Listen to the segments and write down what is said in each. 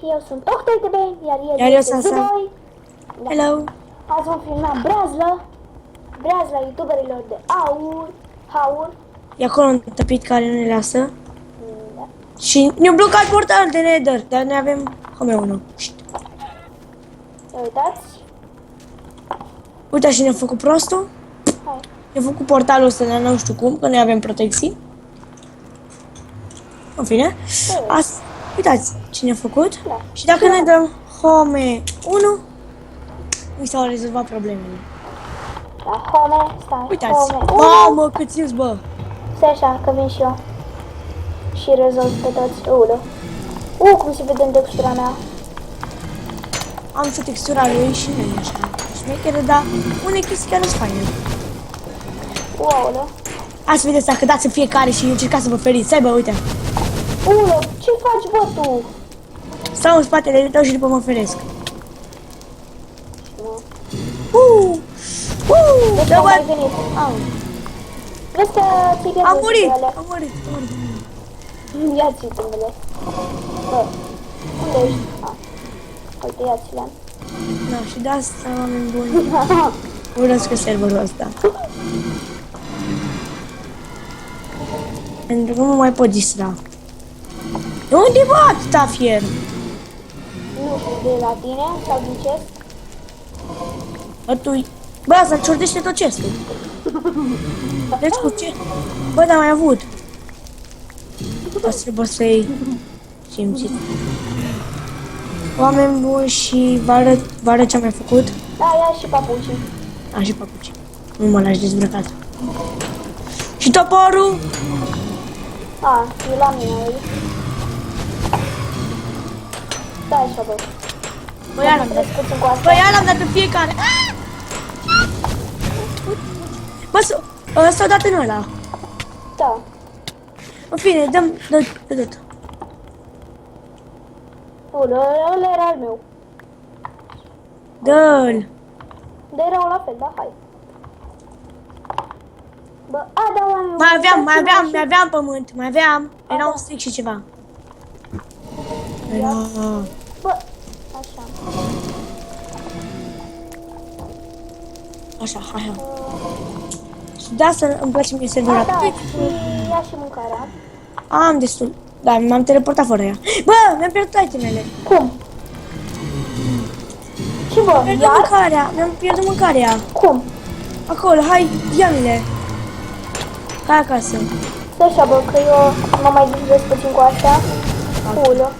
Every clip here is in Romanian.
eu sunt Octay iar el Iar eu este sunt Sam. Zuboi. Da. Hello! Azi vom filma Brazla youtuberilor de Haur. E acolo un tăpit care nu ne lasă. Da. Și ne-a blocat portalul de Nether, dar noi avem home 1. Ia uitați. Uite și ne-a făcut prostul. Hai. Ne-a făcut portalul ăsta, dar nu știu cum, că noi avem protecții. În fine. Uitați ce ne-a făcut. Da. Și dacă ne dăm home 1, mi s-au rezolvat problemele. La home, stai. Uitați. Home. Mamă, cât ți bă! Stai așa, că vin și eu. Și rezolv pe toți. Cum se vede în textura mea. Am și textura lui și nu e așa șmecheră, dar unele chestii chiar nu-s faine. Uau, Azi vedeți dacă dați în fiecare și încercați să vă feriți. Stai bă, uite. ce faci bă tu? Stau în spatele tău și după mă feresc. Deci Da, am bă! mai venit. Vezi că ți-ai pierdut Am murit! ele. Am murit! Ia-ți ultimele. Bă, unde ești? Uite, ia-ți-le. Da, și de asta, oameni buni, urăsc serverul ăsta. Pentru că nu mă mai pot distra. De unde bă atâta fier? Nu știu, de la tine sau din ce? Bă, tu... Bă, asta ciordește tot chestul. Deci cu ce? Bă, dar mai avut. Asta trebuie să-i simțiți. Oameni buni și vă arăt ce am mai făcut. Da, ia și papucii. A, și papuci. Nu mă lași dezbrăcat. Și toporul? E la mine, aici. Stai așa, bă. Bă, ia l-am dat. Puțin cu asta. Bă, ia l-am dat în fiecare. Bă, ăsta o dat în ăla. Da. În fine, dă. Ăla era al meu. Dă-l. Dar erau la fel, da, hai. Bă, da, oameni. Mai aveam pământ, mai aveam. Era un stric și ceva. Era... Bă, așa. Așa, hai. Și de asta îmi place mie serverul. Da, și ia și mâncarea. Am destul. Da, m-am teleportat fără ea. Bă, mi-am pierdut itemele. Cum? Ce bă, Mi-am pierdut mâncarea. Cum? Acolo, hai, ia-mi-le. Hai acasă. Stai așa, bă, că eu mă mai distrez puțin cu astea. Pulă.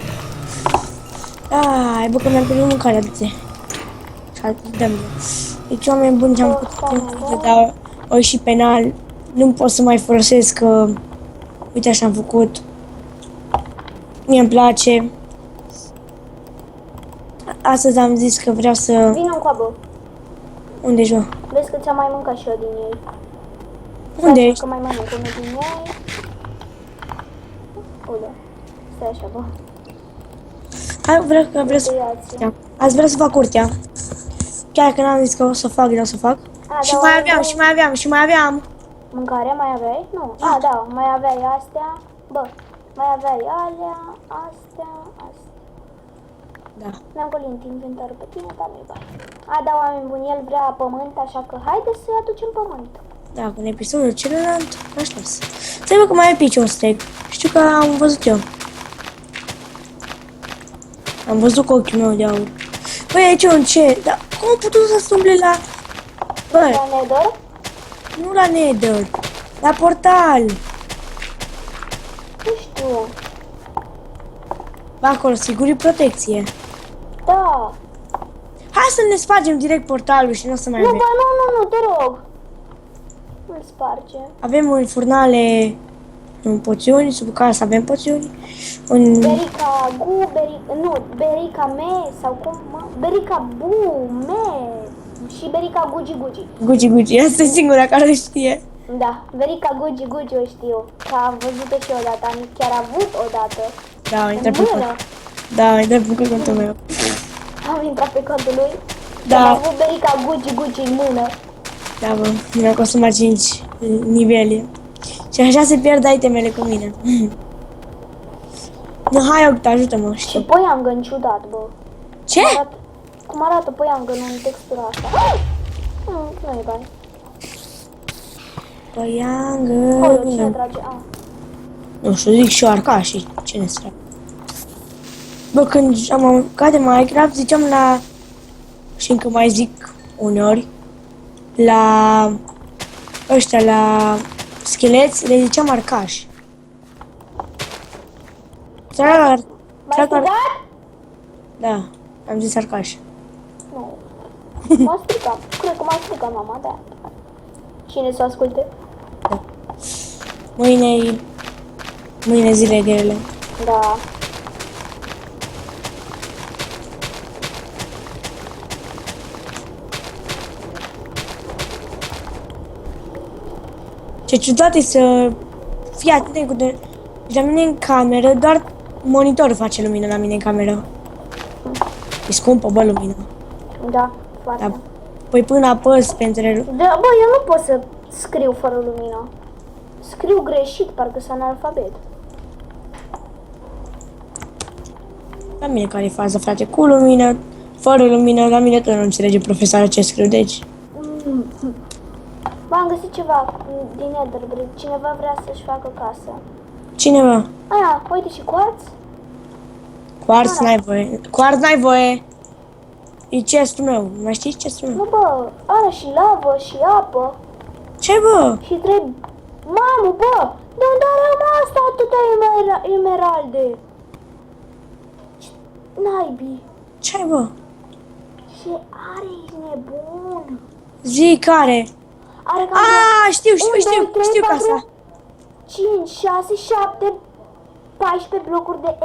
Ai, bă, că mi-am pierdut mâncarea, du-te. Și dă-mi. Deci, oameni buni, ce-am putut, dar o și penal. Nu pot să mai folosesc, că... Uite, așa am făcut. Mie îmi place. Astăzi am zis că vreau să... Vino în coabă. Unde ești, bă? Vezi că ți-am mai mâncat și eu din ei. Unde ești? Că mai mănânc unul din ei. Stai așa, bă. Hai, vreau să... Azi vreau să fac curtea. Chiar că n-am zis că o să fac, dar o să fac. Și mai aveam. Mâncare mai aveai? Nu. Da, mai aveai astea. Bă, mai aveai alea, astea. Da. Mi-am golit inventarul pe tine, dar nu-i bani. Da, oameni buni, el vrea pământ, așa că haideți să-i aducem pământ. Da, în episodul celălalt, așa. Trebuie că mai e pici un steak. Știu că am văzut eu. Am văzut cu ochiul meu de aur. Băi, aici un cer, dar cum am putut să umble la... Băi, La Nether? nu la Nether, la portal. Nu știu. Ba, acolo, sigur e protecție. Da. Hai să ne spargem direct portalul și nu o să mai Nu, avem. bă, nu, te rog. Nu-l sparge. Avem în furnale în poțiuni, sub casă avem poțiuni. Berica gu, berica me, sau cum, mă? Berica bu, me, și berica gugi. Gugi, asta e singura care știe. Da, berica gugi o știu, că am văzut-o și odată, am chiar avut odată. Da, am intrat pe mână. cont. Da, am intrat pe contul meu. Am intrat pe contul lui. Da. Am avut berica gugi în mână. Da, bă, mi-am consumat 5 nivele. Și așa se pierd itemele cu mine. Nu, hai, Octa, ajută-mă, Și știu. păiangăn ciudat, bă. Ce? Cum arată păiangănul în textura asta? Nu e bani. Păiangă... Cine trage? Nu știu, zic și eu arcașii. Cine se trage? Bă, când am apucat de Minecraft, ziceam la... Și încă mai zic uneori, la ăștia, la scheleți, le ziceam arcași. M-ai strigat? Da, am zis arcași. Nu. M-a strigat. Cred că m-a strigat mama, da. Cine să asculte? Mâine zile grele. Da. Ce ciudat e să fii atent cu de... La mine în cameră, doar monitorul face lumină la mine în cameră. E scumpă, bă, lumina. Da, foarte. Da. Păi până apăs pentru... Da, bă, eu nu pot să scriu fără lumină. Scriu greșit, parcă sunt analfabet. La mine care e faza, frate, cu lumină, fără lumină, la mine tot nu înțelege profesoara ce scriu, deci... Bă, am găsit ceva din Netherbrick. Cineva vrea să-și facă casă. Cineva? Aia, uite și quartz. Quartz n-ai voie. Quartz n-ai voie. E chestul meu. Mai știi chestul meu? Nu, bă, are și lavă și apă. Ce, bă? Și trebuie... Mamă, bă, de unde are mă asta atâtea emeralde? Ce naibii. Ce, bă? Ce are, ești nebun. Zi care? Are cam Știu casa. 5, 6, 7, 14 blocuri de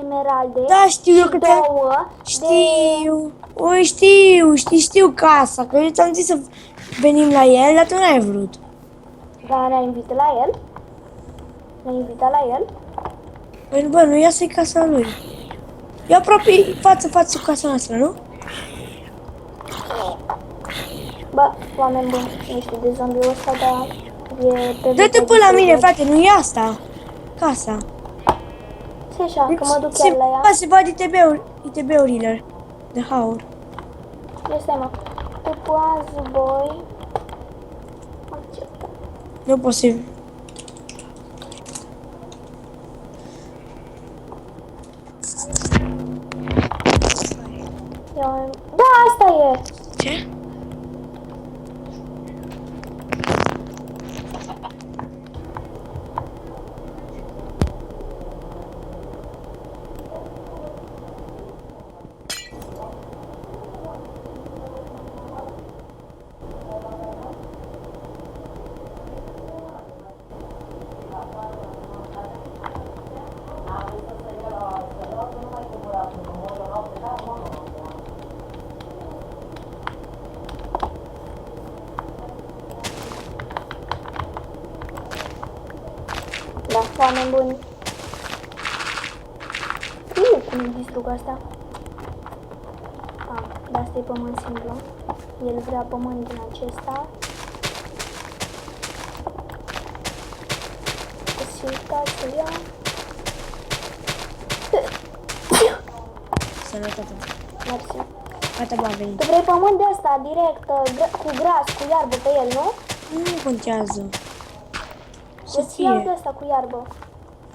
emeralde. Da, știu eu că te... două Știu. Oi, știu casa. Că eu ți-am zis să venim la el, dar tu n-ai vrut. Da, ne-a invitat la el? Ne-a invitat la el? Păi, bă, nu, ia să-i casa lui. E aproape față cu casa noastră, nu? Bă, oameni buni, nu știu de zombiul ăsta, dar e pe... Dă-te până la mine, frate, nu e asta. Casa. Ce așa, că mă duc chiar la ea. Se văd ITB-urile de haur. Ia stai, mă. Pe pază, voi. Acceptă. Nu pot să... Da, asta e. Ce? Da, oameni buni. Cum distrug asta? Da, asta e pământ simplu. El vrea pământ din acesta. Și uitați să ia. Sănătate. Mersi. Gata, bă, a venit. Tu vrei pământ de asta, direct, cu gras, cu iarbă pe el, nu? Nu contează. Să Îți iau de fie. asta cu iarbă,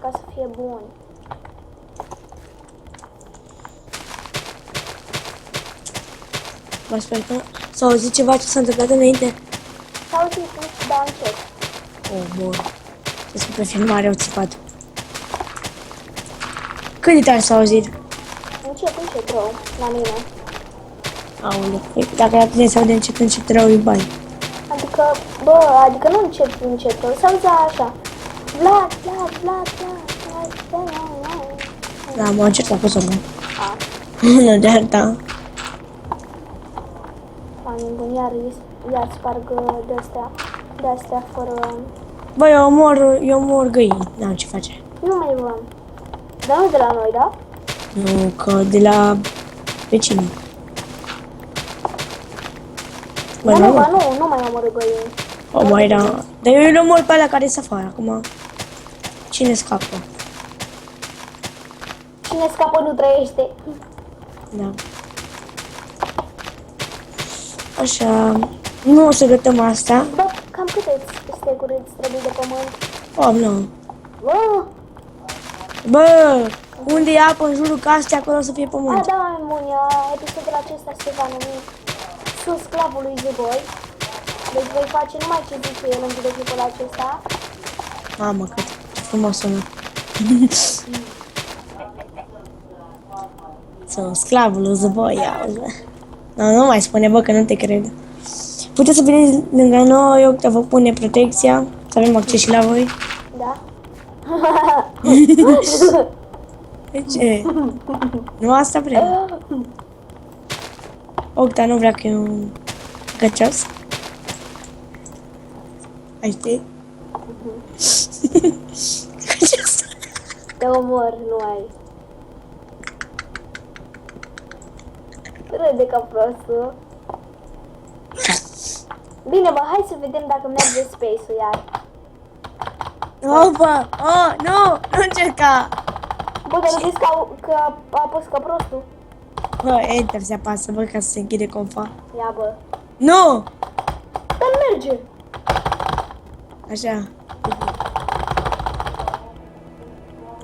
ca să fie bun. Mă sper că s-a auzit ceva ce s-a întâmplat înainte. S-a auzit, nu știu, dar încet. Oh, bun. Să pe filmare au țipat. Cât de tare s-a auzit? Încet, rău, la mine. Aoleu. Dacă la tine se aude încet rău, e bani. Adică nu încet rău, se auzea așa. Vlad. Da, m-am încercat cu sorba. A, Nu, de alta. oameni buni, iar sparg de-astea fără... Bă, eu mor găini. N-am ce face. Nu mai vom. Dar nu de la noi, da? Nu, că de la vecinii. Bă, Dar nu, nu mai omorâ găini. o mai era. Dar eu îl omor pe alea care se afară acum. Cine scapă? Cine scapă nu trăiește. Da. Așa. Nu o să gătăm asta. Bă, cam câte stecuri îți trebuie de pământ? Oh, nu. Bă, Bă, unde e apă în jurul casei, acolo o să fie a, pământ. da, oameni buni, episodul acesta se va numi Sunt sclavul lui Zeboi. Deci voi face numai ce zice el în videoclipul acesta. Mamă, cât frumos sună. Sunt sclavul lui Zăboi, auzi, bă. Nu mai spune, bă, că nu te cred. Puteți să veniți lângă noi, Octa vă pune protecția, să avem acces și la voi. Da? De ce? Nu asta vrem. Octa nu vrea că e un găceas. Ai știi? Găceas. Te omor, nu ai. Râde ca prostul. Bine, bă, hai să vedem dacă merge space-ul iar. Opa! Oh, nu încerca! Bă, dar nu zici că a pus ca prostul? Bă, Enter se apasă, bă, ca să se închide confa. Ia, bă. Nu! Dar merge. Așa.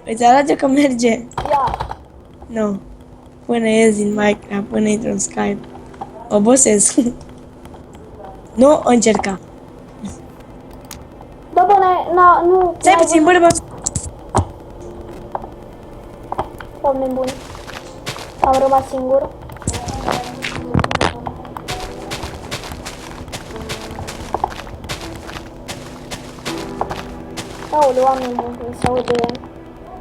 Îți arată că merge. Ia. Nu. Până ies din Minecraft, până intru în Skype. Obosesc. Nu încerca. Da, bă, nu... Stai puțin, bă, bă. Oameni buni. Am rămas singur. Aoleu, oameni buni, se aude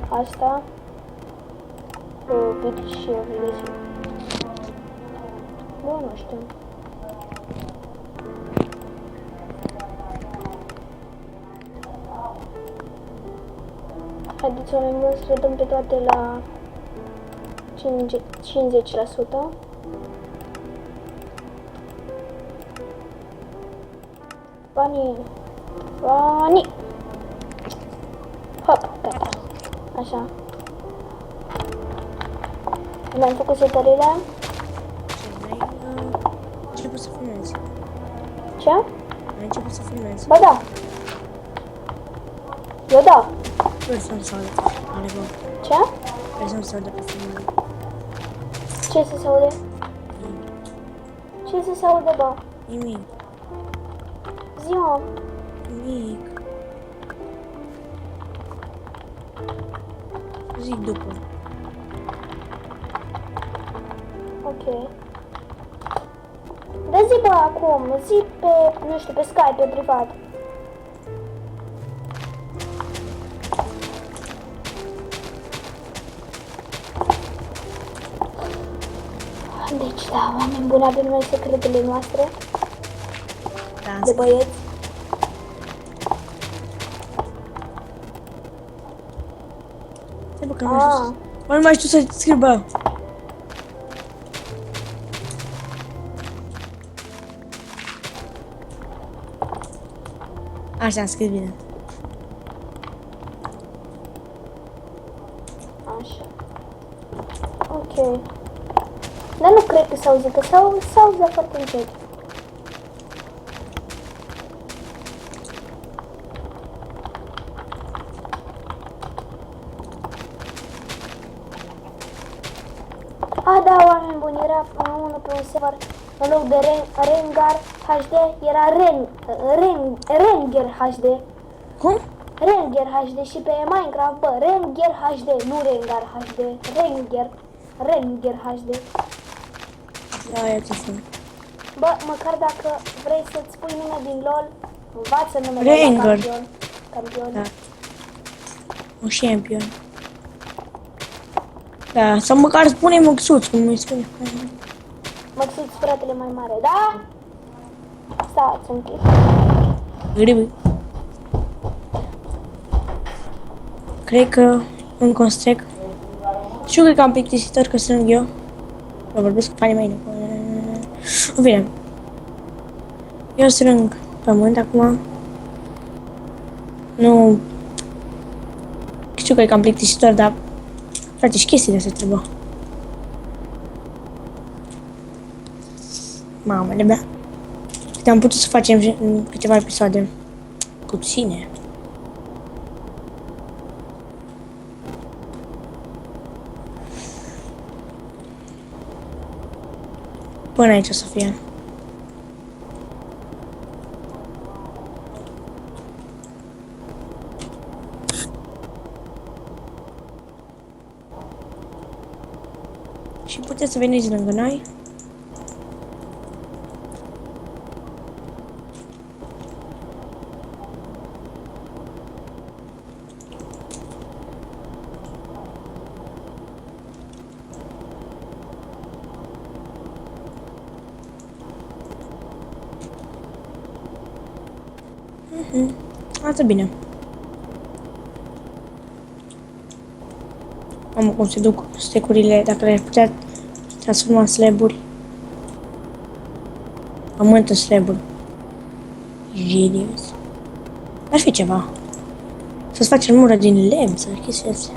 asta. Bit și release. Bă, nu știu. Haideți, oameni buni, să le dăm pe toate la 50%. Banii. Hop, gata. Așa. Mi-am făcut setările. Ai început să filmezi. Ce? Ai început să filmezi. Ba da. Eu da. Vreau să-mi se audă. Ale, bă. Ce? Vreau să-mi se audă pe filmare. Ce să se aude? Ce să se aude, bă? Nimic. Zi-mă. Nimic. Zic după. Ok. Da, zi, bă, acum. Zi pe, nu știu, pe Skype, pe privat. Deci, da, oameni buni, avem noi secretele noastre Da, de băieți. stai, bă, că nu mai știu. Bă, nu mai știu să scriu, bă. Așa, am scris bine. Așa. Ok. Dar nu cred că s-auzi, că s-auzi foarte încet. Ah, da, oameni buni, era unul pe un server, în loc de Rengar HD, era Renger HD. Cum? Renger HD și pe Minecraft, bă, Renger HD, nu Rengar HD, Renger HD. Da, ia ce sunt. Bă, măcar dacă vrei să-ți pui nume din LOL, învață numele la Rengar. campion. Da. Un champion. Da, sau măcar spune Măxuț, cum îi spune. Măxuț, fratele mai mare, da? Stați un pic. Gribi. Cred că încă un stack. Și eu cred că am plictisitor că strâng eu. Vă vorbesc cu fanii mei. În fine. Eu strâng pământ acum. Nu... Știu că e cam plictisitor, dar Frate, și chestiile astea trebuie. Mamă, de bea. Am putut să facem în câteva episoade. Puține. Până aici o să fie. Și puteți să veniți lângă noi. Arată bine. Mamă, cum se duc stecurile, dacă le-ar putea transforma în slaburi. Pământ în slaburi. Genius. Ar fi ceva. Să-ți facem mură din lemn sau chestii astea.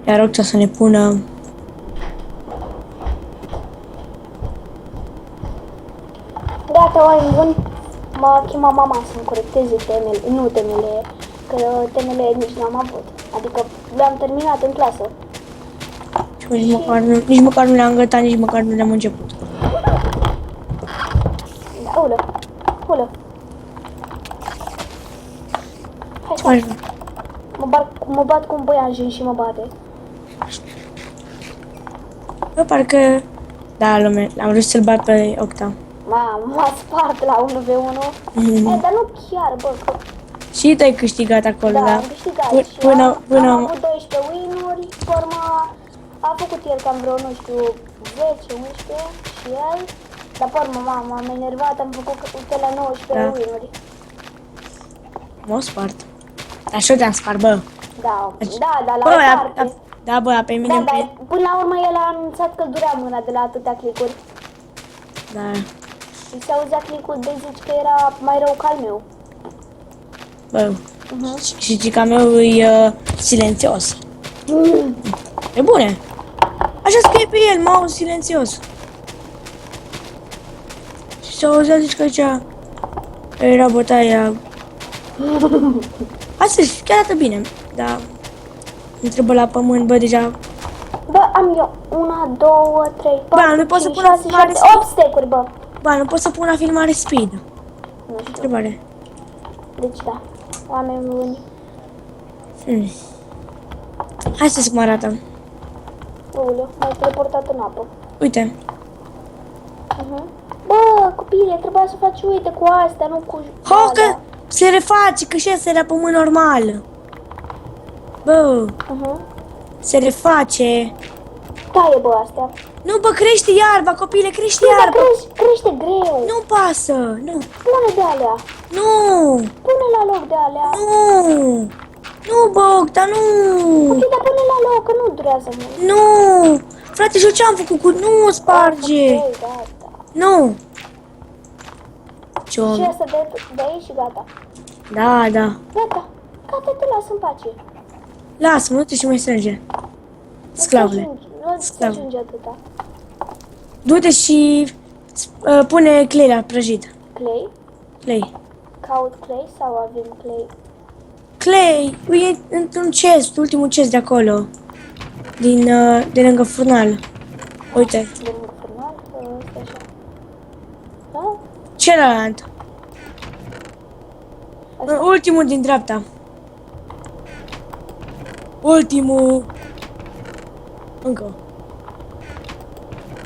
Iar rog să ne pună Gata, oameni buni, m-a chemat mama să-mi corecteze temele, că temele nici n-am avut. Adică le-am terminat în clasă. și nici măcar nu le-am gătat, nici măcar nu le-am început. Da, ulă. Hai, Hai. mă bat cu un băianjen și mă bate. Bă, parcă... Da, lume, am vrut să-l bat pe Octa. M-a spart la 1v1. Dar nu chiar, bă, că... Și tu ai câștigat acolo, Da, da? am câștigat și Până... am avut 12 win-uri, pe urmă a făcut el cam vreo, nu știu, 10, 11 și el, dar pe urmă m-am enervat, am făcut pe la 19 Da. win-uri. M-o spart. Dar și eu te-am spart, bă. Da, Deci- da, la Bă, o parte. da, bă, pe mine... Da, dar până la urmă el a anunțat că durea mâna de la atâtea clicuri. Da. Și s-a auzit clicul de zici că era mai rău ca al meu. Bă. Și gica meu e silențios. E bune. Așa scrie pe el, mouse silențios. Și s-a auzit, zici că zicea... Era bătaia... Asta chiar arată bine, dar... Întrebă la pământ, bă, deja... Bă, am eu 1, 2, 3, 4, nu pot să 5, pun la 6, filmare 7, 8 stecuri, bă. Bă, nu pot să pun la filmare speed. Nu știu, Întrebare. deci da, oameni buni. Hai să zic cum arată. Uleu, m-ai teleportat în apă. Uite. Bă, copile, trebuia să faci, uite, cu astea, nu cu... Ha, că se reface, că și asta era pământ normal. Bă, se reface. Taie, bă, astea. Nu, bă, crește iarba, copile, crește Nu, dar iarba. crește greu. Nu pasă, nu. Pune de alea. Nu, Pune la loc de alea. nu. Nu, bă, dar nu. Ok, dar pune la loc, că nu durează mult. Nu. Frate, și eu ce am făcut cu... Nu sparge. Ok, gata. Nu. Ce Și asta de aici și gata. Da, da. Gata, te las în pace. Lasă-mă, nu te și mai strânge. Sclavule. Nu se Sclav. ajunge atâta. Du-te și pune clay la prăjit. Clay? Clay. Caut clay sau avem clay? Clay, e într-un chest, ultimul chest de acolo. De lângă furnal. Uite, De lângă furnal? Ăsta așa. Da? celălalt. Ultimul din dreapta. Ultimul. Încă.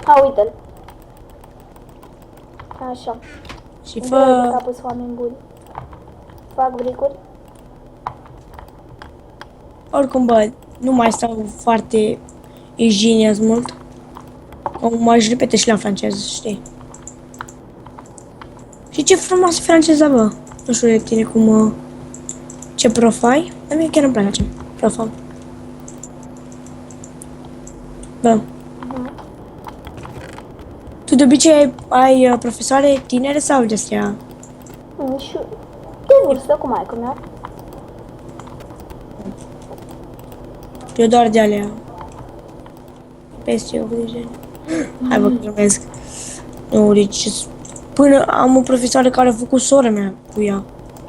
Ha, uite-l. Așa. Și Bă, fă... capul sunt oameni buni. Fac bricuri. Oricum, bă, nu mai stau foarte ingenios mult. Cum aș repete și la franceză, știi? Și ce frumoasă franceza, bă. Nu știu de tine cum... ce prof ai. Dar mie chiar îmi place profa. Bă. Tu Tu de obicei ai profesoare tinere sau de astea? Și de vârstă cu maică mea. Eu doar de alea. Peste 80 de ani. Hai bă, glumesc. Nu, deci până am o profesoară care a făcut sora mea cu ea.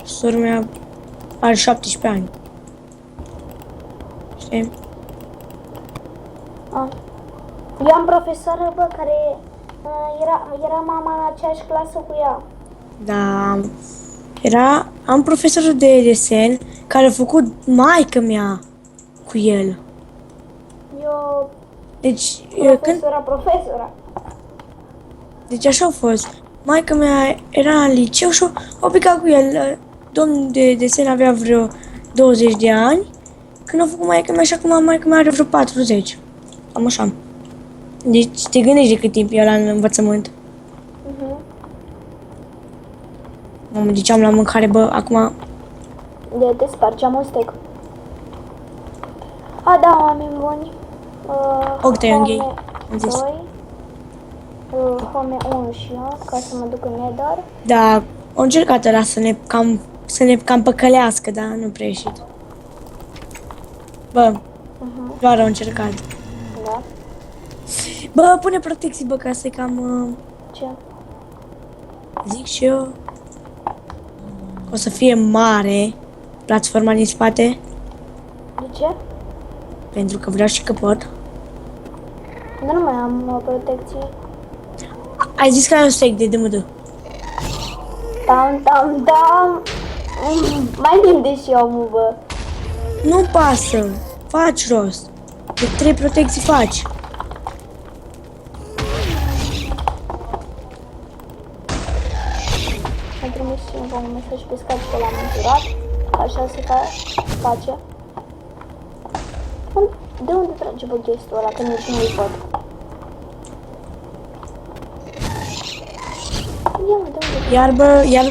Sora mea are 17 ani. Știi? Ah. Eu am profesoară, bă, care era mama în aceeași clasă cu ea. Da. Am profesorul de desen care a făcut maică mea cu el. Eu, Deci, profesora. deci așa a fost. Maica mea era în liceu și a picat cu el. Domnul de desen avea vreo 20 de ani. Când a făcut maica mea și acum maica mea are vreo 40. Cam așa. Deci te gândești de cât timp e la în învățământ. Mamă, deci am la mâncare, bă, acum... De te spargeam un steak. A, da, oameni buni. Octei înghei, am zis. 2. Home 1 și eu, ca să mă duc în Nether. Da, au încercat ăla să ne cam păcălească, dar nu prea ieșit. Bă, doar au încercat. Da. Bă, pune protecții, bă, ca să cam... Ce? Zic și eu. O să fie mare platforma din spate, De ce? pentru că vreau și că pot. Nu mai am protecție. Ai zis că ai un steak de DMD. Tam. Mai gânde și omul, bă. Nu pasă, faci rost. De 3 protecții faci. Am trimis cineva un mesaj pe Skype că l-am înjurat. Așa se face. De unde trage, bă, gestul ăla, că nici nu-i văd? Ia, mă, de unde?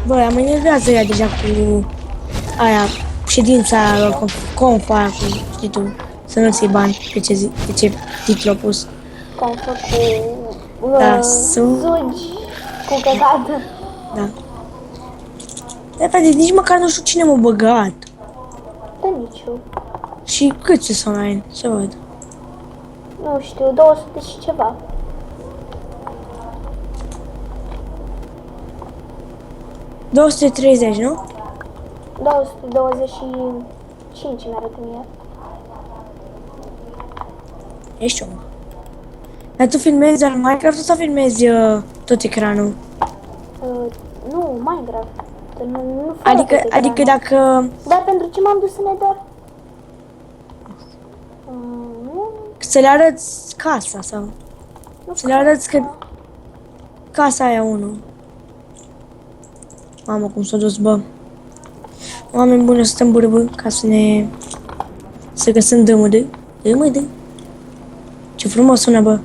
Bă, am enervează ea deja cu aia, ședința confa aia cu, știi tu, să nu ți bani pe ce titlu a pus. Că am făcut Da, zugi cu căcat. Da. Dar, frate, nici măcar nu știu cine m-a băgat. Da, nici eu. Și cât sunt online, să văd. Nu știu, 200 și ceva. $230, nu? 225 mi-arătă mie. Ești om. Dar tu filmezi doar Minecraft sau filmezi tot ecranul? Nu, Minecraft. Nu fără Adică tot dacă... Dar pentru ce m-am dus în Nether? Nu. Să le arăți casa sau... Să le arăți că... Casa aia 1. Mamă, cum s-a dus, bă. Oameni buni, o să stăm bârbă ca să ne... Să găsim DMD. DMD. Ce frumos sună, bă.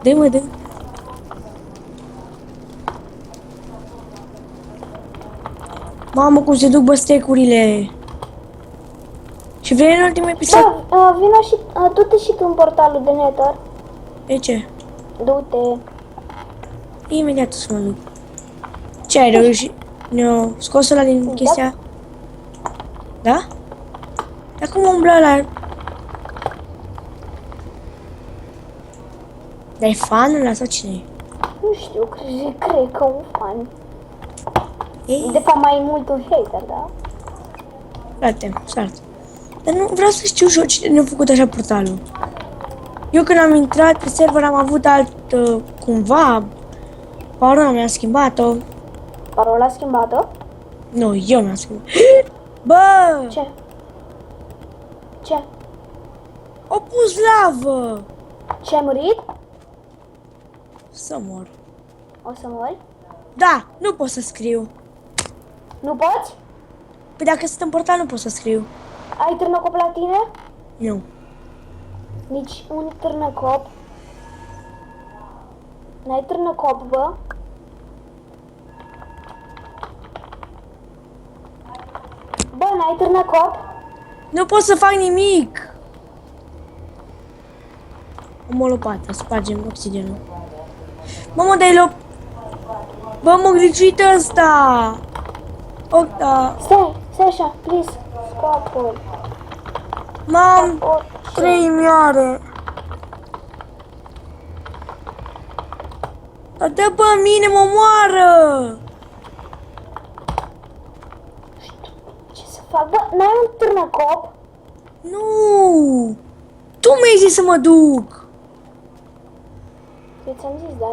DMD. Mamă, cum se duc, bă, stecurile. Și vrei în ultimul episod? Da, vino și... du-te și tu în portalul de Nether. De ce? Du-te. Imediat o să mă duc. Ce ai reușit? Ne-o scos ăla din chestia? Da? Dar cum umblă ăla? Dar e fanul ăla sau cine e? Nu știu, cred că un fan. Ei, De fapt, mai mult un hater, da? frate, start. Dar nu vreau să știu și eu cine ne-a făcut așa portalul. Eu când am intrat pe server am avut cumva, parola mi-a schimbat-o. Parola schimbată? Nu, eu mi-am schimbat. Bă! Ce? Ce? O pus lavă! Ce ai murit? Să mor. O să mori? Da, nu pot să scriu. Nu poți? Păi dacă sunt în portal nu pot să scriu. Ai târnăcop la tine? Nu. Nici un târnăcop. N-ai târnăcop, bă? Bă, n-ai târnăcop? Nu pot să fac nimic. Am o lopată, spargem oxigenul. Mamă, dar el bă, m-a glitchuit ăsta! Octa! Stai așa, please. Scapă-l. Mam, Orice. 3 mioare! Dar dă bă, mine mă moară! Ce să fac? Bă, n-ai un târnăcop? Nu! Tu mi-ai zis să mă duc! Eu ți-am zis, dar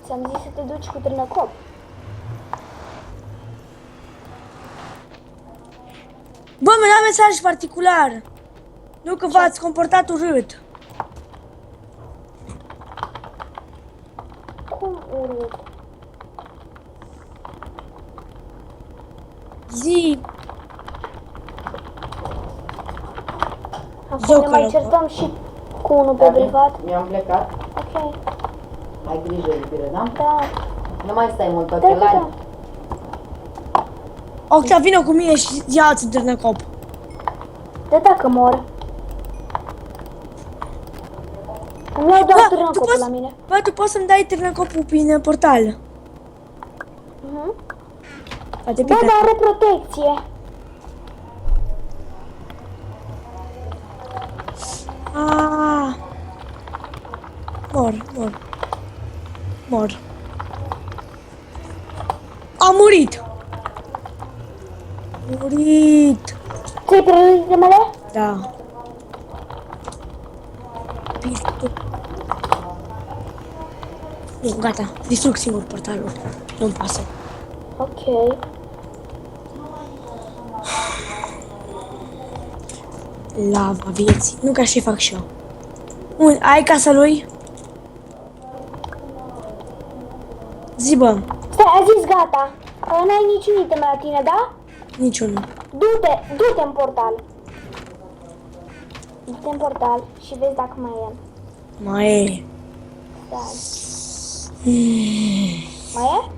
ți-am zis să te duci cu târnăcop. Bă, mi-a dat mesaj particular! Nu că v-ați comportat urât! Cum urât? Zi! Acum Joc ne mai ăla. certăm și cu unul pe privat. Mi-am plecat. Ok, Ai grijă, iubire, da? da. Nu mai stai mult pe Da, da, ochelari. da. Octa, vină cu mine și ia-ți un târnăcop! Da, dacă mor. Îmi iau doar târnăcopul la mine. Bă, tu poți să-mi dai târnăcopul prin portal. Mhm. Poate Da, pita. dar are protecție. Ah. Mor. A murit! Murit! Ți-ai prelunit mele? Da. Pistu. Nu, gata. Distrug singur portalul. Nu-mi pasă. Ok. Lava vieții. Nu ca și fac și eu. Ai casa lui? Zi, bă. Stai, a zis gata. N-ai niciun item la tine, da? Niciunul. Du-te în portal. Du-te în portal și vezi dacă mai e. Mai e. Stai. Mai e?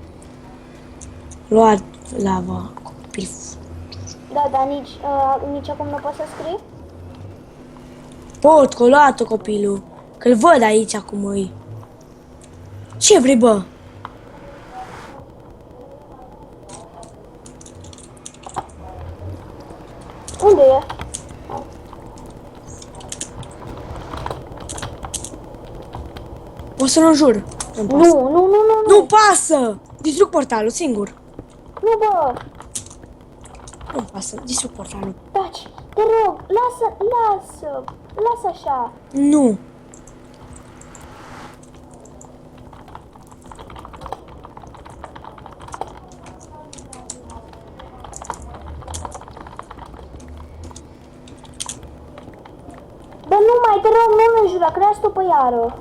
Luat lava. Copil. Da, dar nici acum nu poți să scrii? Pot, că luat-o copilul. Că-l văd aici acum îi. Ce vrei, bă? Unde e? O să-l înjur. Nu pasă. Nu. Nu pasă! Distrug portalul singur. Nu, bă. Nu pasă. Distrug portalul. Taci. Te rog, lasă așa. Nu. Bă, nu mai, te rog, nu înjura, creați tu pe iară.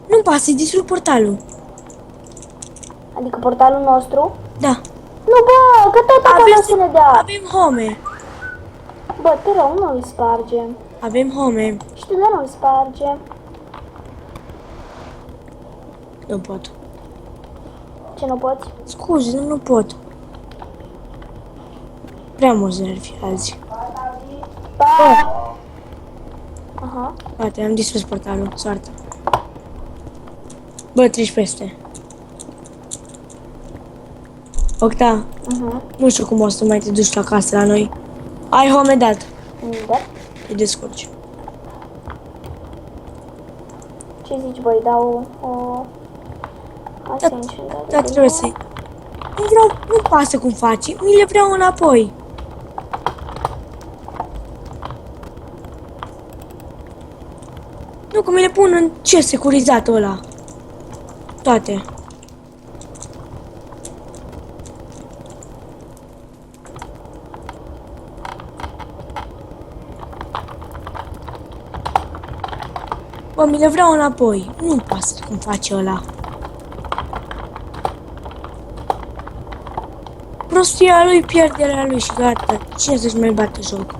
Nu pasă, distrug portalul. Adică portalul nostru? Da. Nu, bă, că tot acolo să ne dea. Avem home. Bă, te rog, nu îl spargem. Avem home. Știu, dar nu îl spargem. Nu pot. Ce nu poți? Scuze, nu pot. Prea mulți nervi azi. Ba. Aha. Poate, am distrus portalul. Soartă. Bă, treci peste. Octa, nu știu cum o să mai te duci la casă la noi. Ai home dat. Da. Te descurci. Ce zici, băi, dau o... Ascension, Da, trebuie să-i... Nu vreau, nu pasă cum faci, mi le vreau înapoi. Nu, că mi le pun în ce securizatul ăla. Toate. Bă, mi le vreau înapoi. Nu pasă cum face ăla. Prostia lui, pierderea lui și gata. Cine să-și mai bate joc?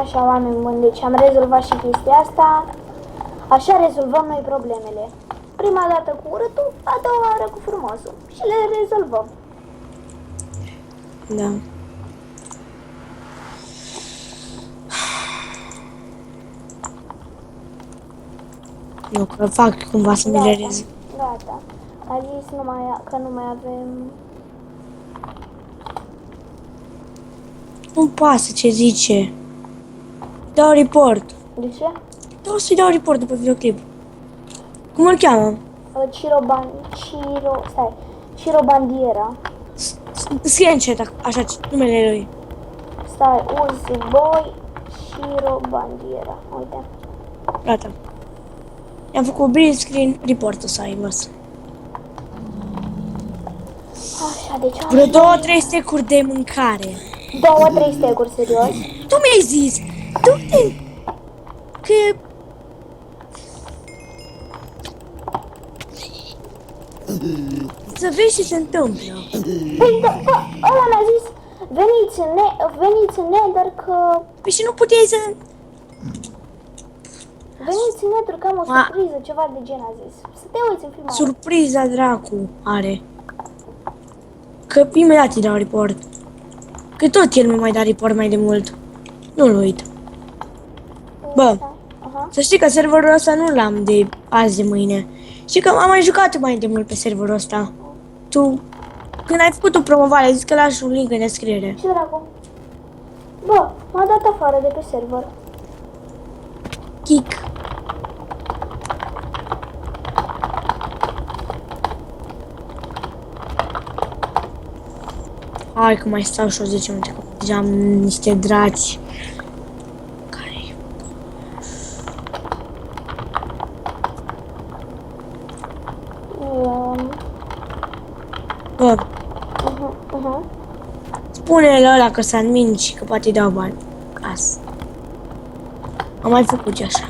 Așa, oameni buni, deci am rezolvat și chestia asta. Așa rezolvăm noi problemele. Prima dată cu urâtul, a doua oară cu frumosul. Și le rezolvăm. Da. Nu, că fac cumva să mi le rez. Gata. A zis că nu mai avem... Nu-mi pasă ce zice. Dau report. De ce? Da, o să-i dau report după videoclip. Cum îl cheamă? Ciro Bandiera. Scrie în chat așa numele lui. Stai, Uzi Boy, Ciro Bandiera. Uite. Gata. I-am făcut green screen report-ul să aibă. Așa, deci Vreo 2-3 stecuri de mâncare. 2-3 stecuri, serios? Tu mi-ai zis! Du-te! Că... Să vezi ce se întâmplă. Păi, da, bă, ăla mi-a zis, veniți în Nether că... Păi și nu puteai să... Veniți în Nether că am o surpriză, ceva de gen a zis. Să te uiți în filmare. Surpriza dracu are. Că imediat îi dau report. Că tot el mi mai da report mai de mult. Nu-l uit. Bă, Aha. să știi că serverul ăsta nu l-am de azi de mâine. Și că am mai jucat mai de mult pe serverul ăsta. Tu, când ai făcut o promovare, ai zis că lași un link în descriere. Ce dracu? Bă, m-a dat afară de pe server. Kick. Hai că mai stau și o 10 minute, că deja am niște draci. Care... Bă, spune-le ăla că s-a admin și că poate îi dau bani. Asta. Am mai făcut și așa.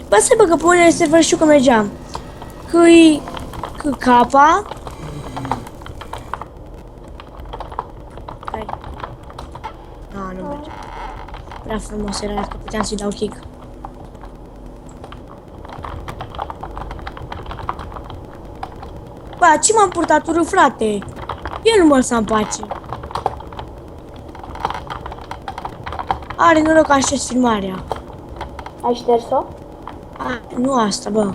Bă, să bă, că pe unele server știu că mergeam. Că-i... Capa. Hai. Nu merge. Prea frumos era dacă puteam să-i dau kick. Bă, ce m-am purtat urât, frate? El nu mă lăsa în pace. Are noroc că am șters filmarea. Ai șters-o? Nu asta, bă.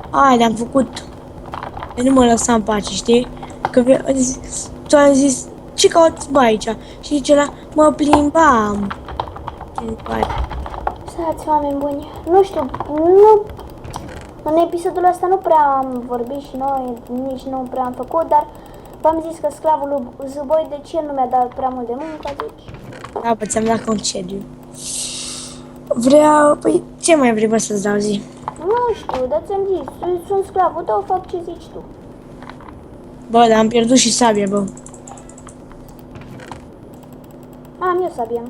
Haide, am făcut. Eu nu mă lăsa în pace, știi? Că tu ai zis, ce cauți bă aici? Și zice la, mă plimbam. Stați, oameni buni. Nu știu, nu... În episodul ăsta nu prea am vorbit și noi, nici nu prea am făcut, dar v-am zis că sclavul lui Zuboi, deci el nu mi-a dat prea mult de muncă, deci... Da, bă, ți-am dat concediu. Vreau... Păi, ce mai vrei, bă, să-ți dau zi? Nu știu, dar ți-am zis, sunt sclavul tău, fac ce zici tu. Bă, dar am pierdut și sabia, bă. Am eu sabia.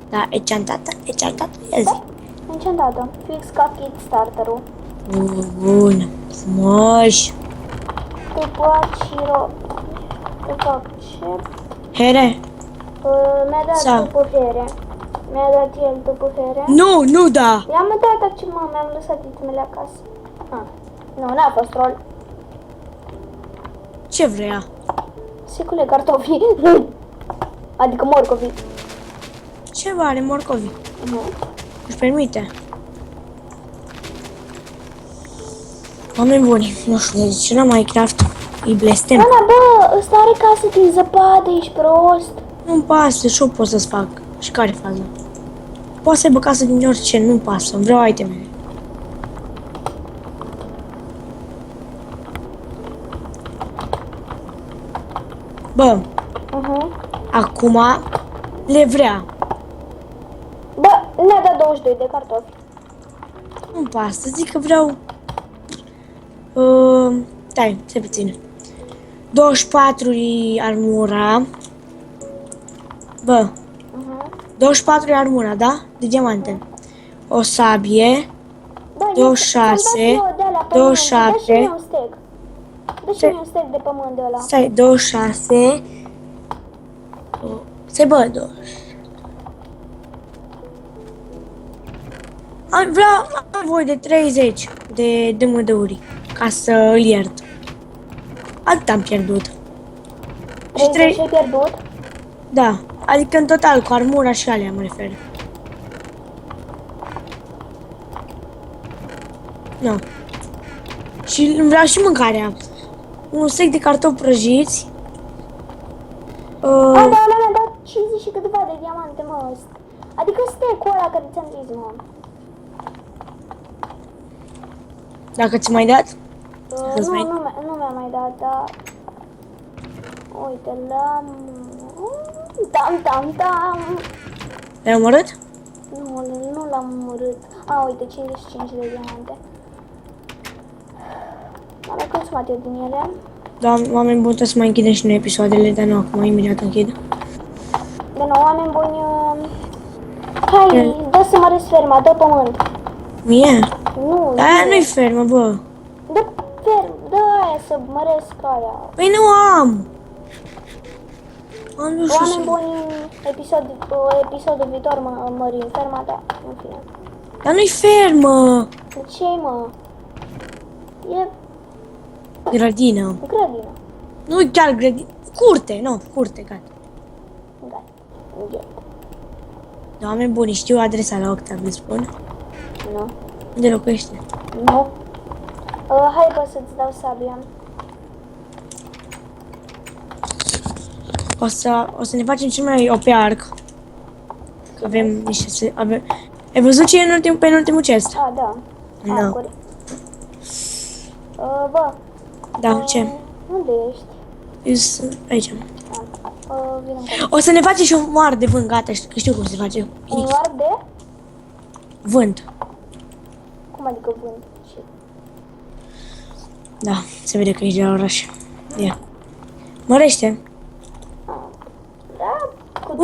Da, enchantată, ia zi. Enchantată, fix ca Kickstarter-ul. Bun, frumos. Tipul Ciro... De fapt, ce? Here? Mi-a dat Sa. după here. Mi-a dat el după here. Nu da! I-am dat ce mă, mi-am lăsat itemele acasă. Nu, n-a fost troll. Ce vrea? Secule cartofi. Adică morcovi. Ce are morcovi? Își permite. Oameni buni, nu știu de ce la Minecraft îi blestem. Ana, bă, ăsta are casă din zăpadă, ești prost. Nu-mi pasă, și eu pot să-ți fac. Și care faza? Poți să aibă casă din orice, nu-mi pasă, îmi vreau itemele. Bă, acum le vrea. Bă, ne-a dat 22 de cartofi. Nu-mi pasă, zic că vreau... Stai, stai puțin. 24 e armura. Bă, 24 e armura, da? De diamante. O sabie. Bă, 26, 27. Dă-și-mi un steak. Dă-și-mi un steak de pământ de ăla. Stai, 26. Stai, bă, 20. Vreau voi de 30 de mădăuri ca să îl iert. Atât am pierdut. 30 ai pierdut? Da, adică în total, cu armura și alea mă refer. Nu. Și îmi vreau și mâncarea. Un steak de cartofi prăjiți. A, da, mi-a dat 50 și câteva de diamante, mă. Adică steak-ul ăla care ți-am zis, mă. Dacă ți mai dat? Nu mi-a mai dat, dar... Uite, l-am... Tam. L-ai omorât? Nu l-am omorât. A, uite, 55 de diamante. Am mai consumat eu din ele. Da, oameni buni, trebuie să mai închidem și noi episoadele, dar nu acum, imediat închid. De nou, oameni buni... Hai, dă să măresc ferma, dă pământ. Mie? Nu, Aia nu-i fermă, bă. dă aia să măresc aia. Păi nu am! Am nu știu Oameni să... buni, episodul viitor mărim ferma, da, în fine. Dar nu-i fermă! De ce, mă? E Grădină. grădină. Nu chiar grădină. Curte, nu, curte, gata. Gata. Da, oameni buni, știu adresa la Octav, îți spun. Nu. Unde locuiește? Nu. Hai, bă, să-ți dau sabia. O să ne facem cel mai OP arc. Avem niște... Ai văzut ce e în penultimul chest? A, da. Da. Arcuri. Bă. Da, ce? Unde ești? Eu sunt aici. Vin încă. O să ne facem și un moar de vânt, gata, că știu cum se face. Un oar de? Vânt. Cum adică vânt? Și... Da, se vede că ești de la oraș. Ia. Mărește. Da, cu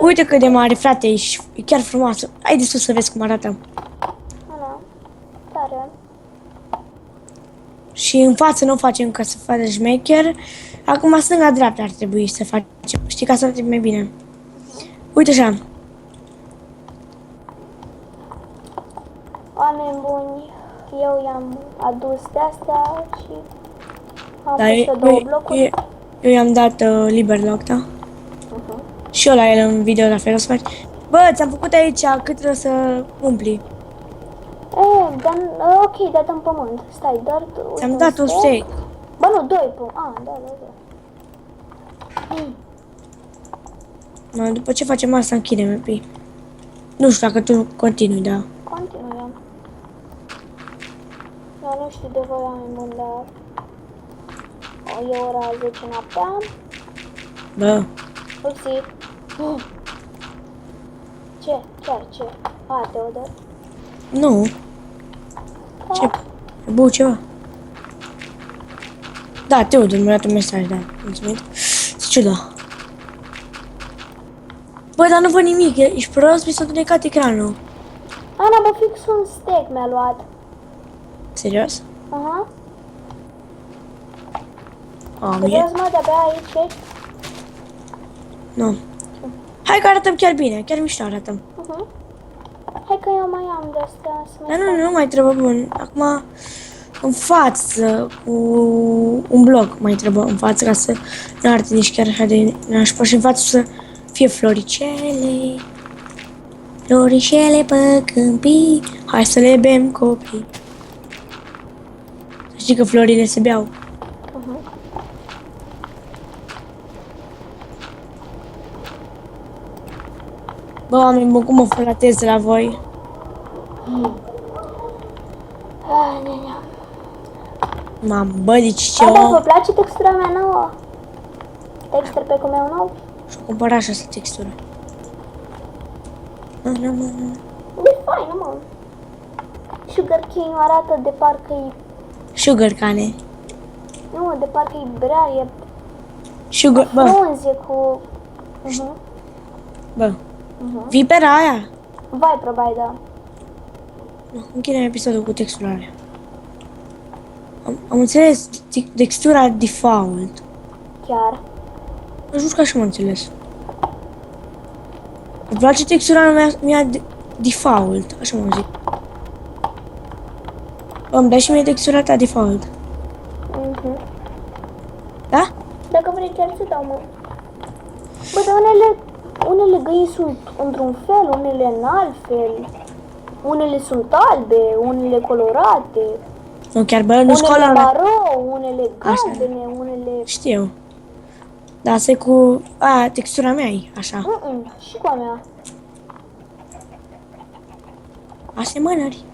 Uite cât de mare, frate, e chiar frumoasă. Hai de sus să vezi cum arată. Da, tare. Și în față nu o facem ca să facă șmecher. Acum stânga-dreapta ar trebui să facem. Știi, ca să arate mai bine. Uite așa. Oameni buni, eu i-am adus de astea și am Da, pus două blocuri. eu i-am dat liber loc, da? Și eu la el în video la fel o să faci. Bă, ți-am făcut aici cât trebuie să umpli. Dar, ok, dar dăm pământ. Stai, dar... Ți-am dat un steak. Bă, nu, doi pământ. Da. Mă, după ce facem asta, închidem EP. Nu știu dacă tu continui, da. Continuăm. Eu nu știu de voi, oameni buni, dar... E ora 10 noaptea. Bă, Upsi. Ce? Chiar ce? Teodor. nu. Ce? Ai băut ceva? Da, Teodor mi-a dat un mesaj, da. Mulțumit. Ce da? Bă, dar nu văd nimic, ești prost, mi s-a dunecat ecranul. Ana, bă, fix un steak mi-a luat. Serios? Aha. A, mie? Serios, mă, de-abia aici ești? Nu. Hai că arătăm chiar bine, chiar mișto arătăm. Hai că eu mai am de astea să mai Dar nu mai trebuie bun. Acum, în față, cu un bloc mai trebuie în față ca să nu arate nici chiar așa de nașpa și în față să fie floricele. Floricele pe câmpii, hai să le bem copii. Să știi că florile se beau. Bă, oameni buni, cum mă flatez la voi? Mamă, bă, deci ce Dar om. vă place textura mea nouă? Textur pe cum meu nou? Și-o cumpărat și asta textură. E faină, mă. Sugar King arată de parcă e... Sugar cane. Nu, de parcă e brea, e Sugar, bă, frunze cu... bă. Vipera aia. Vai, probabil, da. Nu, închidem episodul cu texturarea. Am înțeles textura default. Chiar. Nu știu ca și m-am înțeles. Îmi place textura mea default, așa mă zic. Bă, îmi dai și mie textura ta default. Da? Dacă vrei chiar să dau, mă. Bă, dar unele găini sunt într-un fel, unele în alt fel. Unele sunt albe, unele colorate, Nu chiar, bă, nu unele școala. maro, unele Așa. galbene, unele... Știu. Dar asta e cu... A, textura mea e așa. Și cu a mea. Asemănări.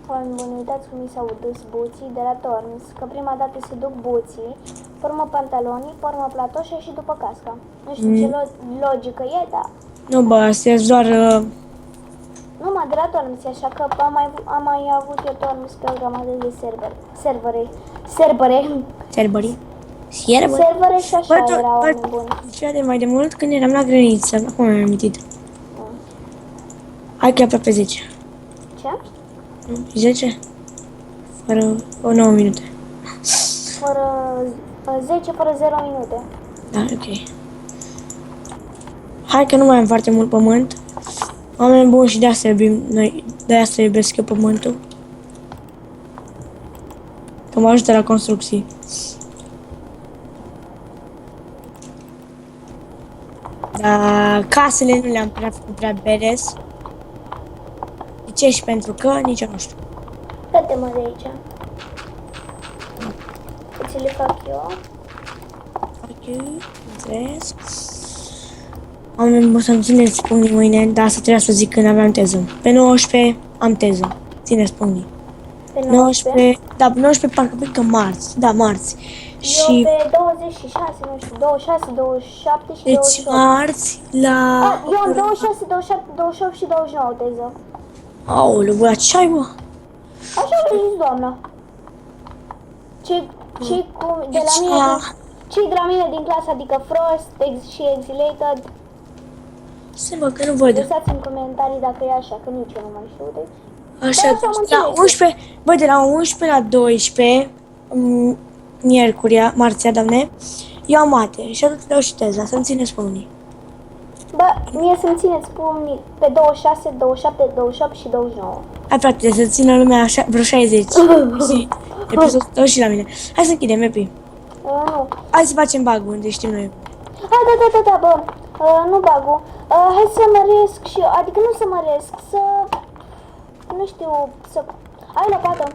Oameni buni, uitați cum mi s-au dus boții de la Torms, că prima dată se duc boții, pe urmă pantalonii, pe urmă platoșa și după casca. Nu știu ce logică e, dar... Nu, bă, asta e doar... Nu, mă, de la Torms, așa că am mai avut eu Torms pe o grămadă de servere și așa erau oameni buni. Cea de mai de mult când eram la grădiniță, acum mi-am amintit. Hai că e aproape 10. Ce? 10? Fără o 9 minute. Fără 10, fără 0 minute. Da, ok. Hai că nu mai am foarte mult pământ. Oameni buni și de asta iubim noi, de asta iubesc eu pământul. Că mă ajută la construcții. Dar casele nu le-am prea făcut prea beres. De ce? Și pentru că nici eu nu știu. Dă-te, mă, de aici. Că ți le fac eu. Ok, înțeles. Oameni buni, să-mi țineți pumnii mâine, dar asta trebuia să zic când aveam teză. Pe 19 am teză. Țineți pumnii. Pe 19. Da, pe 19 parcă pică marți. Da, marți. Și Eu pe 26, nu știu, 26, 27 și deci 28. marți la... Eu am 26, 27, 28 și 29 teză. Aoleu, bă, ce ai, bă? Așa a zis doamna. Cei de la mine, cei de la mine din clasă, adică Frost și Exilated, Se bă, că nu văd. lăsați în comentarii dacă e așa, că nici eu nu mai știu. Deci. Așa, Da, așa am de la înțeles. 11, bă, de la 11 la 12, miercuria, marțea, doamne, iau mate și atât dau și teza, să-mi țineți pumnii. Bă, mie să-mi țineți pumnii pe 26, 27, 28 și 29. Hai, frate, să țină lumea așa, vreo 60. Zi, episodul tău și la mine. Hai să închidem, Epi. Nu. Hai să facem bug-ul, unde știm noi. Da, bă, nu bag-ul. Hai să măresc și eu, adică nu să măresc, să... Nu știu, să... Ai lopată.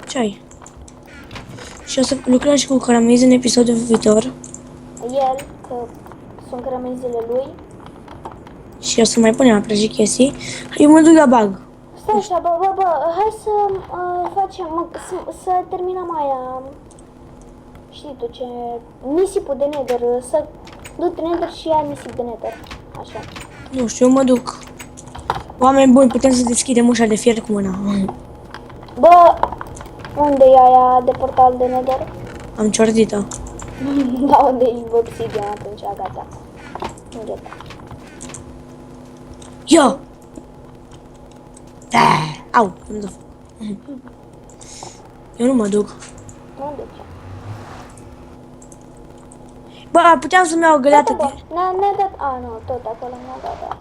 Ce ai? Și o să lucrăm și cu căramizi în episodul viitor. El, că sunt cărămizile lui. Și o să mai punem la prăji chestii. Eu mă duc la bug. Stai așa, bă, hai să facem, să terminăm aia, știi tu ce, nisipul de nether, să du-te nether și ia nisip de nether, așa. Nu știu, eu mă duc. Oameni buni, putem să deschidem ușa de fier cu mâna. Bă, unde e aia de portal de nether? Am ciordit-o. Da, unde e obsidian atunci, gata. Unde e? Ia! Da! Au! Îmi dă. Eu nu mă duc. Unde e? Bă, puteam să-mi iau o găleată Bă, de... ne-a dat, nu, tot acolo mi-a dat, da.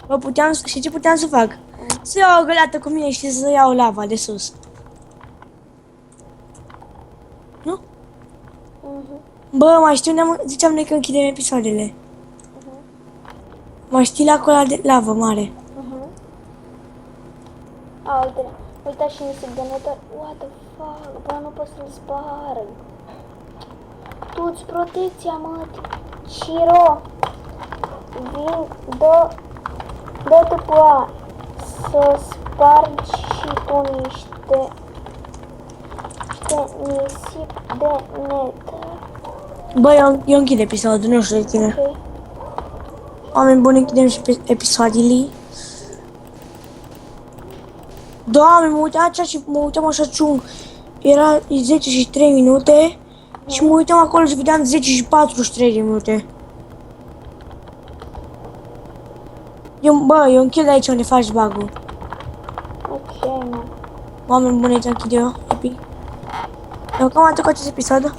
Bă, puteam, și ce puteam să fac? Să iau o găleată cu mine și să iau lava de sus. Nu? Bă, mai știu, ziceam noi că închidem episoadele. Mai știi lacul ăla de lavă mare? Uite, uita și nisip de nether. What the fuck, bă, nu pot să-l sparg. Tu-ți protecția, mă, Ciro. Vin, dă-te cu a să spargi și tu niște nisip de nether. Bă, eu închid episodul, nu știu de tine. Ok? Oameni buni, închidem și episoadele. Doamne, mă uitam așa ciung. Era 10 și 3 minute și mă uitam acolo și vedeam 10 și 43 de minute. Eu închid aici unde faci bug-ul. Ok, mă. Oameni buni, aici închid eu, Epi. Eu cam atât cu acest episod. Eu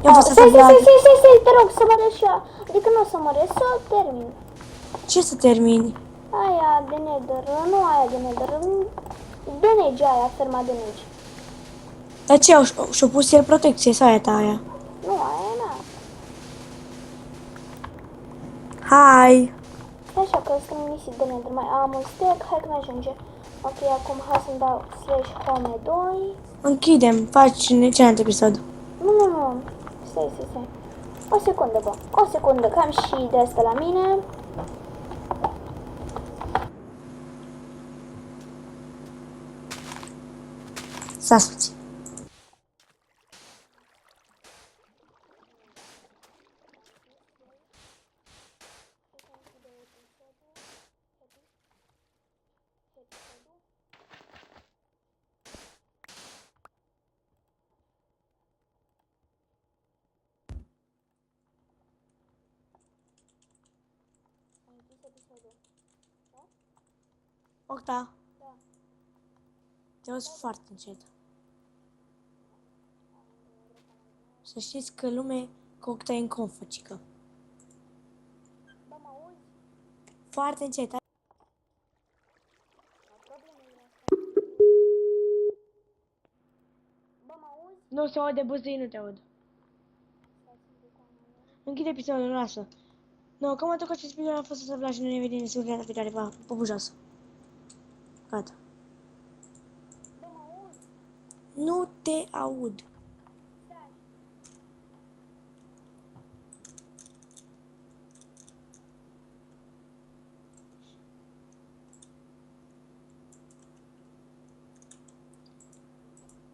am fost Stai, să te rog, să măresc și eu. Adică nu o să măresc, să termin. Ce să termini? Aia de nether, nu aia de nether, de nege aia, ferma de nege. Dar ce, și-a pus el protecție sau aia ta aia? Nu, aia e na. Hai! Așa că sunt nisip de nether, mai am un stack, hai că ne ajunge. Ok, acum hai să-mi dau /home2. Închidem, faci celălalt episod. Nu. Stai. O secundă, bă. O secundă, că am și de asta la mine. Stați puțin. Octa. Da. Te auzi foarte încet. Să știți că lume că Octa e în confăcică. Bă, mă auzi? Foarte încet. Bă, mă auzi? Nu se aude buzii, nu te aud. Închide episodul, lasă. Nu, cam atât că acest video a fost să vă și nu ne vedem în siguranță viitoare. Va, pupu jos. Gata. Bă, mă auzi? Nu te aud. Stai.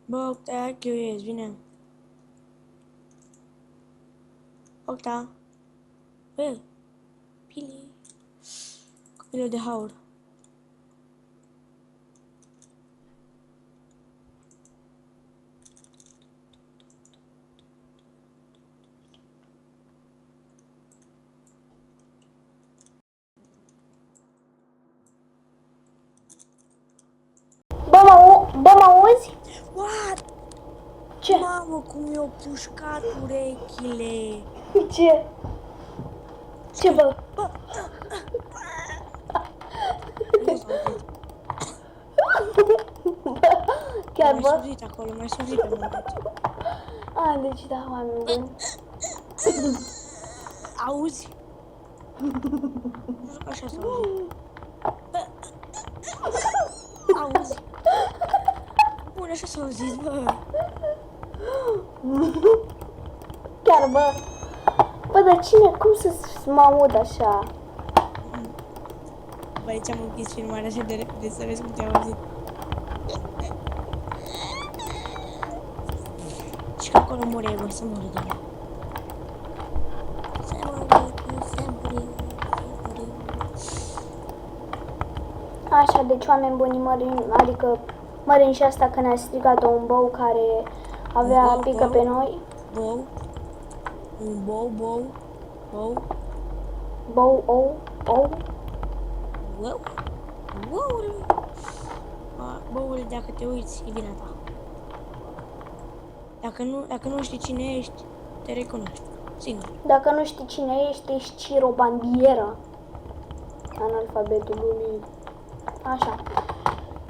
Bă, Octa, ia curious, vine. Octa. Bă, pile. Copilul de haur. Bă, mă auzi? What? Ce? Mamă, cum i-au pușcat urechile. Ce? Ce, bă? Nu s-a auzit. Chiar, Mai bă? suflit acolo, mai suflit pe moment. A, deci da, oameni buni. Auzi? Nu știu că așa s-a auzit. Auzi? Bun, așa s-a auzit, bă. Chiar, bă. Bă, dar cine, cum să mă aud așa? Bă, aici am închis filmarea așa de repede să vezi cum te-a auzit. Și că acolo mure, bă, să mori de mine. Să mori. Așa, deci oameni buni, adică Mărin și asta că ne-a strigat un bou care avea Bou, pică bou. pe noi. Bou. Un bou. Bou. Bou, ou. Wow. Wow. Boule, dacă te uiți, e vina ta. Dacă nu știi cine ești, te recunoști. Singur. Dacă nu știi cine ești Ciro Bandiera. Analfabetul lumii. Așa.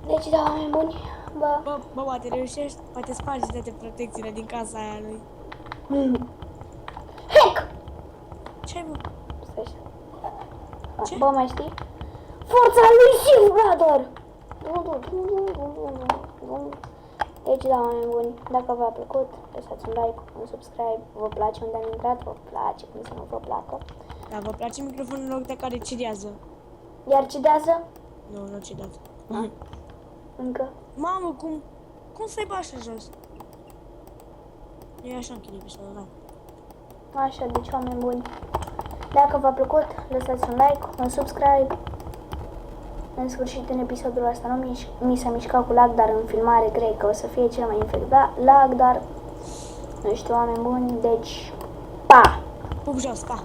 Deci, da, oameni buni, bă. Bă, poate reușești, poate spargi toate protecțiile din casa aia lui. Hack! Ce-ai, bă? Stai așa. Ce? Bă, mai știi? Forța lui Sif, brother! Deci, da, oameni buni, dacă v-a plăcut, lăsați un like, un subscribe, vă place unde am intrat, vă place, cum să nu vă placă. Da, vă place microfonul în loc de care cidează? Iar cidează? Nu cidează. Încă. Mamă, cum să-i bagi așa jos? Eu așa închid episodul, da. Așa, deci, oameni buni, dacă v-a plăcut, lăsați un like, un subscribe. În sfârșit, în episodul ăsta nu mi s-a mișcat cu lag, dar în filmare cred că o să fie cel mai infectat lag, dar nu știu, oameni buni, deci, pa! Pup jos, pa!